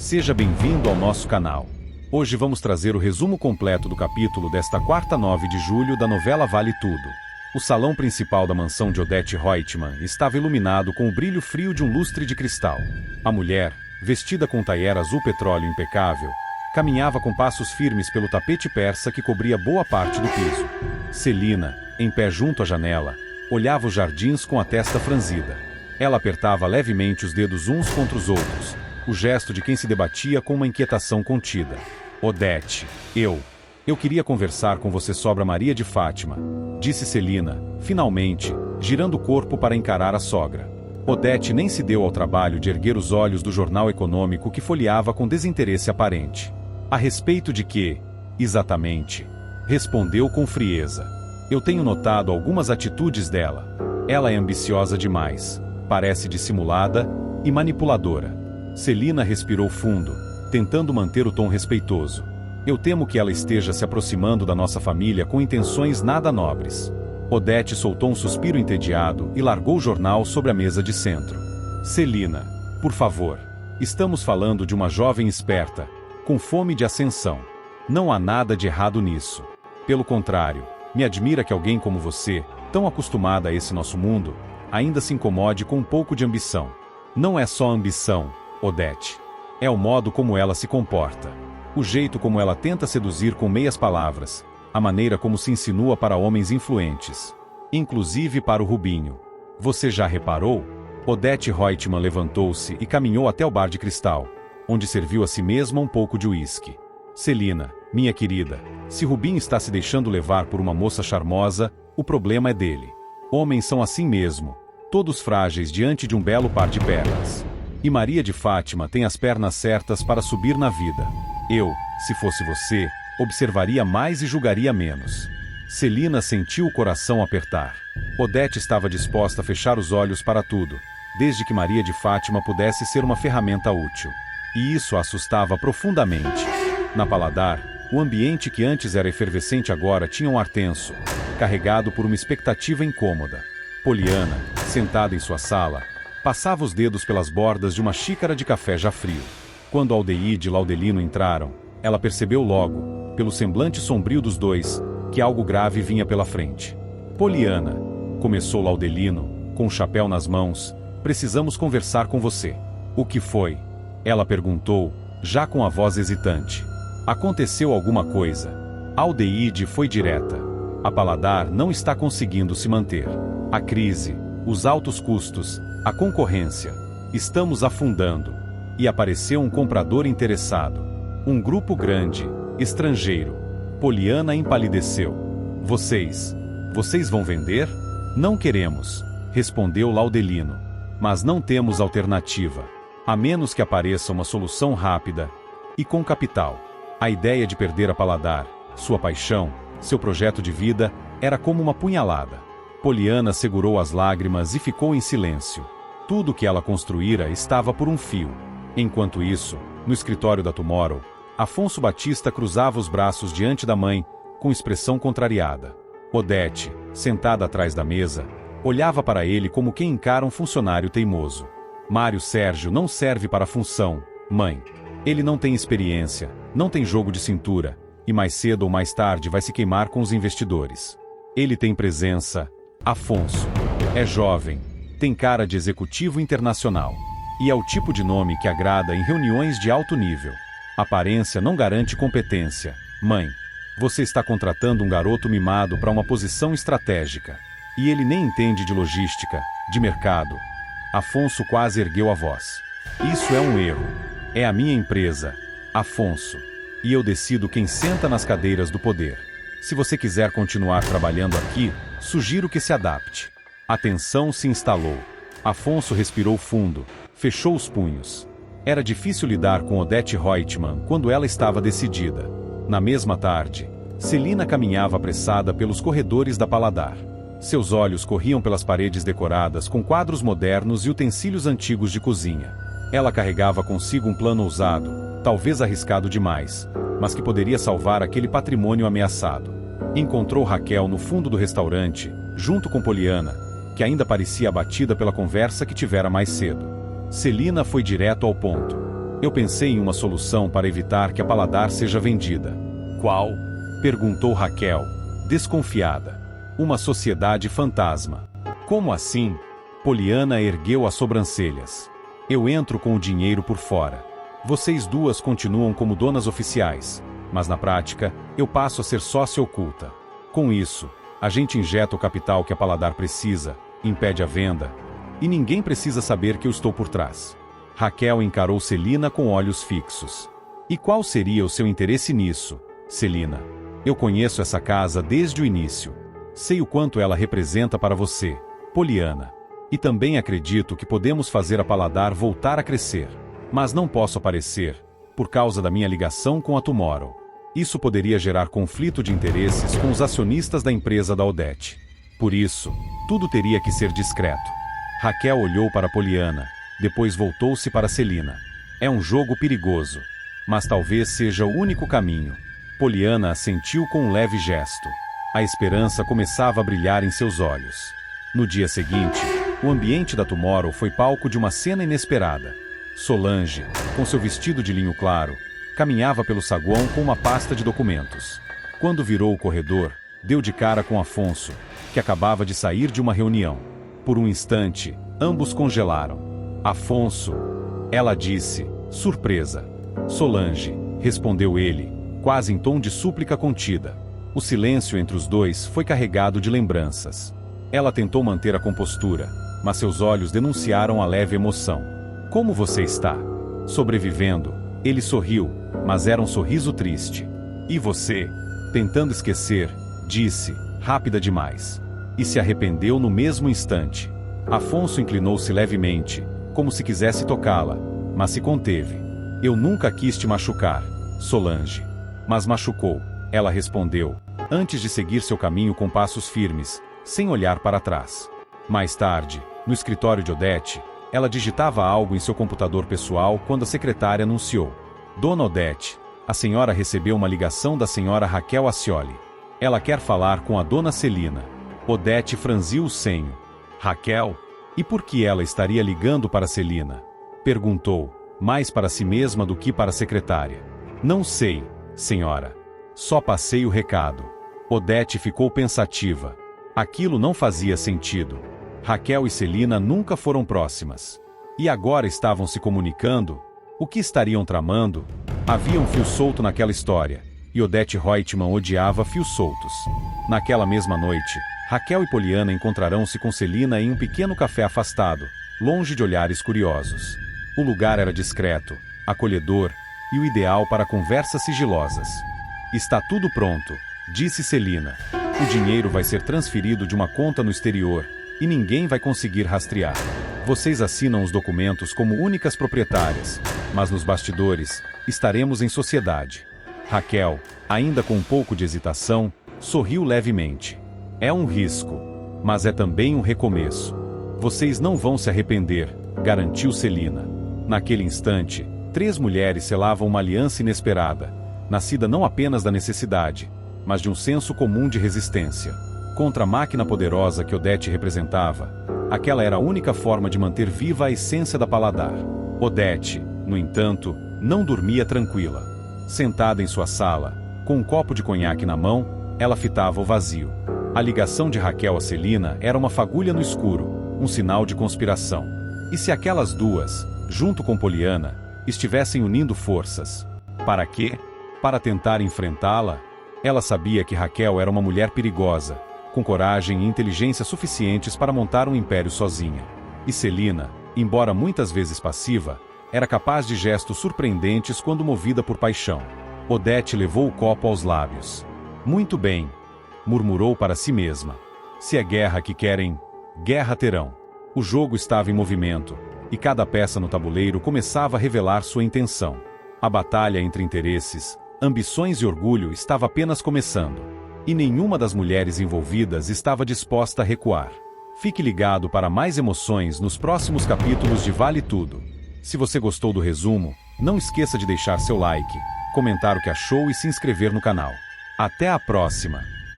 Seja bem-vindo ao nosso canal. Hoje vamos trazer o resumo completo do capítulo desta quarta 9 de julho da novela Vale Tudo. O salão principal da mansão de Odete Reutemann estava iluminado com o brilho frio de um lustre de cristal. A mulher, vestida com taier azul petróleo impecável, caminhava com passos firmes pelo tapete persa que cobria boa parte do piso. Celina, em pé junto à janela, olhava os jardins com a testa franzida. Ela apertava levemente os dedos uns contra os outros, o gesto de quem se debatia com uma inquietação contida. Odete, eu queria conversar com você sobre a Maria de Fátima, disse Celina, finalmente, girando o corpo para encarar a sogra. Odete nem se deu ao trabalho de erguer os olhos do jornal econômico que folheava com desinteresse aparente. A respeito de quê, exatamente? Respondeu com frieza. Eu tenho notado algumas atitudes dela. Ela é ambiciosa demais, parece dissimulada e manipuladora. Celina respirou fundo, tentando manter o tom respeitoso. Eu temo que ela esteja se aproximando da nossa família com intenções nada nobres. Odete soltou um suspiro entediado e largou o jornal sobre a mesa de centro. Celina, por favor. Estamos falando de uma jovem esperta, com fome de ascensão. Não há nada de errado nisso. Pelo contrário, me admira que alguém como você, tão acostumada a esse nosso mundo, ainda se incomode com um pouco de ambição. Não é só ambição, Odete. É o modo como ela se comporta. O jeito como ela tenta seduzir com meias palavras, a maneira como se insinua para homens influentes. Inclusive para o Rubinho. Você já reparou? Odete Reutemann levantou-se e caminhou até o bar de cristal, onde serviu a si mesma um pouco de uísque. Celina, minha querida, se Rubinho está se deixando levar por uma moça charmosa, o problema é dele. Homens são assim mesmo, todos frágeis diante de um belo par de pernas. E Maria de Fátima tem as pernas certas para subir na vida. Eu, se fosse você, observaria mais e julgaria menos. Celina sentiu o coração apertar. Odete estava disposta a fechar os olhos para tudo, desde que Maria de Fátima pudesse ser uma ferramenta útil. E isso a assustava profundamente. Na Paladar, o ambiente que antes era efervescente agora tinha um ar tenso, carregado por uma expectativa incômoda. Poliana, sentada em sua sala, passava os dedos pelas bordas de uma xícara de café já frio. Quando Aldeide e Laudelino entraram, ela percebeu logo, pelo semblante sombrio dos dois, que algo grave vinha pela frente. Poliana, começou Laudelino, com o chapéu nas mãos, precisamos conversar com você. O que foi? Ela perguntou, já com a voz hesitante. Aconteceu alguma coisa? Aldeide foi direta. A Paladar não está conseguindo se manter. A crise, os altos custos, a concorrência. Estamos afundando. E apareceu um comprador interessado. Um grupo grande, estrangeiro. Poliana empalideceu. Vocês vão vender? Não queremos, respondeu Laudelino. Mas não temos alternativa. A menos que apareça uma solução rápida e com capital. A ideia de perder a Paladar, sua paixão, seu projeto de vida, era como uma punhalada. Poliana segurou as lágrimas e ficou em silêncio. Tudo que ela construíra estava por um fio. Enquanto isso, no escritório da Tomorrow, Afonso Batista cruzava os braços diante da mãe, com expressão contrariada. Odete, sentada atrás da mesa, olhava para ele como quem encara um funcionário teimoso. Mário Sérgio não serve para a função, mãe. Ele não tem experiência, não tem jogo de cintura, e mais cedo ou mais tarde vai se queimar com os investidores. Ele tem presença. Afonso. É jovem, tem cara de executivo internacional. E é o tipo de nome que agrada em reuniões de alto nível. Aparência não garante competência. Mãe, você está contratando um garoto mimado para uma posição estratégica. E ele nem entende de logística, de mercado. Afonso quase ergueu a voz. Isso é um erro. É a minha empresa, Afonso. E eu decido quem senta nas cadeiras do poder. Se você quiser continuar trabalhando aqui, sugiro que se adapte. A tensão se instalou. Afonso respirou fundo, fechou os punhos. Era difícil lidar com Odete Reutemann quando ela estava decidida. Na mesma tarde, Celina caminhava apressada pelos corredores da Paladar. Seus olhos corriam pelas paredes decoradas com quadros modernos e utensílios antigos de cozinha. Ela carregava consigo um plano ousado, talvez arriscado demais, mas que poderia salvar aquele patrimônio ameaçado. Encontrou Raquel no fundo do restaurante, junto com Poliana, que ainda parecia abatida pela conversa que tivera mais cedo. Celina foi direto ao ponto. Eu pensei em uma solução para evitar que a Paladar seja vendida. Qual? Perguntou Raquel, desconfiada. Uma sociedade fantasma. Como assim? Poliana ergueu as sobrancelhas. Eu entro com o dinheiro por fora. Vocês duas continuam como donas oficiais, mas na prática, eu passo a ser sócia oculta. Com isso, a gente injeta o capital que a Paladar precisa, impede a venda, e ninguém precisa saber que eu estou por trás. Raquel encarou Celina com olhos fixos. E qual seria o seu interesse nisso, Celina? Eu conheço essa casa desde o início. Sei o quanto ela representa para você, Poliana. E também acredito que podemos fazer a Paladar voltar a crescer. Mas não posso aparecer, por causa da minha ligação com a Tomorrow. Isso poderia gerar conflito de interesses com os acionistas da empresa da Odete. Por isso, tudo teria que ser discreto. Raquel olhou para Poliana, depois voltou-se para Celina. É um jogo perigoso, mas talvez seja o único caminho. Poliana assentiu com um leve gesto. A esperança começava a brilhar em seus olhos. No dia seguinte, o ambiente da Tomorrow foi palco de uma cena inesperada. Solange, com seu vestido de linho claro, caminhava pelo saguão com uma pasta de documentos. Quando virou o corredor, deu de cara com Afonso, que acabava de sair de uma reunião. Por um instante, ambos congelaram. Afonso, ela disse, surpresa. Solange, respondeu ele, quase em tom de súplica contida. O silêncio entre os dois foi carregado de lembranças. Ela tentou manter a compostura, mas seus olhos denunciaram a leve emoção. Como você está? Sobrevivendo. Ele sorriu, mas era um sorriso triste. E você? Tentando esquecer, disse, rápida demais. E se arrependeu no mesmo instante. Afonso inclinou-se levemente, como se quisesse tocá-la, mas se conteve. Eu nunca quis te machucar, Solange. Mas machucou, ela respondeu, antes de seguir seu caminho com passos firmes, sem olhar para trás. Mais tarde, no escritório de Odete, ela digitava algo em seu computador pessoal quando a secretária anunciou. Dona Odete, a senhora recebeu uma ligação da senhora Raquel Ascioli. Ela quer falar com a dona Celina. Odete franziu o senho. Raquel? E por que ela estaria ligando para Celina? Perguntou, mais para si mesma do que para a secretária. Não sei, senhora. Só passei o recado. Odete ficou pensativa. Aquilo não fazia sentido. Raquel e Celina nunca foram próximas. E agora estavam se comunicando? O que estariam tramando? Havia um fio solto naquela história, e Odete Reutemann odiava fios soltos. Naquela mesma noite, Raquel e Poliana encontrarão-se com Celina em um pequeno café afastado, longe de olhares curiosos. O lugar era discreto, acolhedor e o ideal para conversas sigilosas. Está tudo pronto, disse Celina. O dinheiro vai ser transferido de uma conta no exterior, e ninguém vai conseguir rastrear. Vocês assinam os documentos como únicas proprietárias, mas nos bastidores, estaremos em sociedade. Raquel, ainda com um pouco de hesitação, sorriu levemente. É um risco, mas é também um recomeço. Vocês não vão se arrepender, garantiu Celina. Naquele instante, 3 mulheres selavam uma aliança inesperada, nascida não apenas da necessidade, mas de um senso comum de resistência. Contra a máquina poderosa que Odete representava, aquela era a única forma de manter viva a essência da Paladar. Odete, no entanto, não dormia tranquila. Sentada em sua sala, com um copo de conhaque na mão, ela fitava o vazio. A ligação de Raquel a Celina era uma fagulha no escuro, um sinal de conspiração. E se aquelas duas, junto com Poliana, estivessem unindo forças? Para quê? Para tentar enfrentá-la? Ela sabia que Raquel era uma mulher perigosa, com coragem e inteligência suficientes para montar um império sozinha. E Celina, embora muitas vezes passiva, era capaz de gestos surpreendentes quando movida por paixão. Odete levou o copo aos lábios. Muito bem, murmurou para si mesma. Se é guerra que querem, guerra terão. O jogo estava em movimento, e cada peça no tabuleiro começava a revelar sua intenção. A batalha entre interesses, ambições e orgulho estava apenas começando. E nenhuma das mulheres envolvidas estava disposta a recuar. Fique ligado para mais emoções nos próximos capítulos de Vale Tudo. Se você gostou do resumo, não esqueça de deixar seu like, comentar o que achou e se inscrever no canal. Até a próxima!